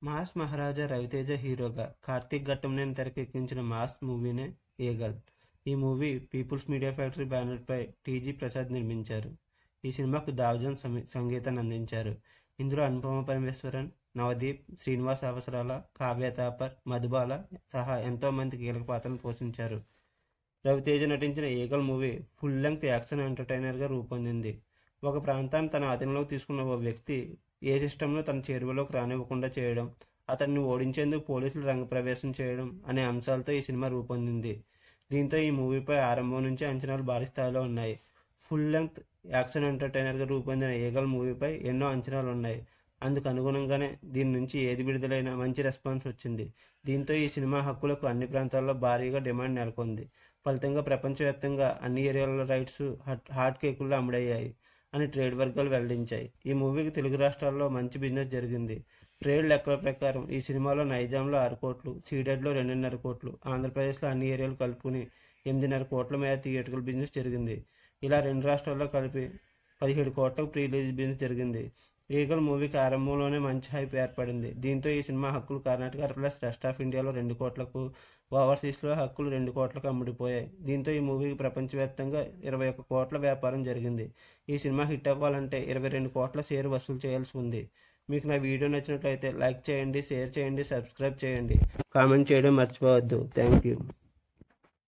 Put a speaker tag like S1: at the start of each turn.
S1: Mass మహారాజా రవితేజ హీరోగా కార్తీక్ ఘట్టంనేని తెరకెక్కించిన mass మూవీనే ఈగల్. ఈ మూవీ పీపుల్స్ మీడియా ఫ్యాక్టరీ బ్యానర్పై టీజీ ప్రసాద్ నిర్మించారు. ఈ సినిమాకు దావజన్ సంగీతాన్ని అందించారు. ఇందులో అనుపమ పరమేశ్వరన్, నవదీప్, శ్రీనివాస్ అవసరాల, కావ్య తాపర్, మధుబాల సహా ఎంతో మంది కీలక పాత్రలు పోషించారు. రవితేజ నటించిన Eagle movie full length action ఎంటర్టైనర్గా రూపొందింది. ఒక ప్రాంతాన్ని తన ఆధీనంలోకి తీసుకున్న ఓ వ్యక్తి ఏ సిస్టంలో తన చేరువలోకి రానివ్వకుండా చేయడం, అతన్ని ఓడించేందుకు పోలీసులు రంగప్రవేశం చేయడం అనే అంశాలతో ఈ సినిమా రూపొందింది. దీంతో ఈ మూవీపై ఆరంభం నుంచే అంచనాలు భారీ స్థాయిలో ఉన్నాయి. ఫుల్ లెంగ్త్ యాక్షన్ ఎంటర్టైనర్గా రూపొందిన ఈగల్ మూవీపై ఎన్నో అంచనాలు ఉన్నాయి. అందుకు అనుగుణంగానే దీని నుంచి ఏది విడుదలైనా మంచి రెస్పాన్స్ వచ్చింది. దీంతో ఈ సినిమా హక్కులకు అన్ని ప్రాంతాల్లో భారీగా డిమాండ్ నెలకొంది. ఫలితంగా ప్రపంచవ్యాప్తంగా అన్ని ఏరియాలలో రైట్స్ హాట్ కేకుల్లో అమ్ముడయ్యాయి అని ట్రేడ్ వర్గాలు వెల్లడించాయి. ఈ మూవీకి తెలుగు రాష్ట్రాల్లో మంచి బిజినెస్ జరిగింది. ట్రేడ్ లెక్కల ప్రకారం ఈ సినిమాలో నైజాంలో 6 కోట్లు, సీడెడ్లో 2.5 కోట్లు, ఆంధ్రప్రదేశ్లో అన్ని ఏరియాలు కలుపుకుని 8.5 కోట్ల మేర థియేటర్కల్ బిజినెస్ జరిగింది. ఇలా 2 రాష్ట్రాల్లో కలిపి 17 కోట్లకు ప్రీ రిలీజ్ బిజినెస్ జరిగింది. ఈగల్ మూవీకి ఆరంభంలోనే మంచి హైప్ ఏర్పడింది. దీంతో ఈ సినిమా హక్కులు కర్ణాటక ప్లస్ రెస్ట్ ఆఫ్ ఇండియాలో 2 కోట్లకు, ఓవర్సీస్లో హక్కులు 2 కోట్లకు అమ్ముడిపోయాయి. దీంతో ఈ మూవీకి ప్రపంచవ్యాప్తంగా 21 కోట్ల వ్యాపారం జరిగింది. ఈ సినిమా హిట్ అవ్వాలంటే 22 కోట్ల షేర్ వసూలు చేయాల్సి ఉంది. మీకు నా వీడియో నచ్చినట్లయితే లైక్ చేయండి, షేర్ చేయండి, సబ్స్క్రైబ్ చేయండి, కామెంట్ చేయడం మర్చిపోవద్దు. Thank you.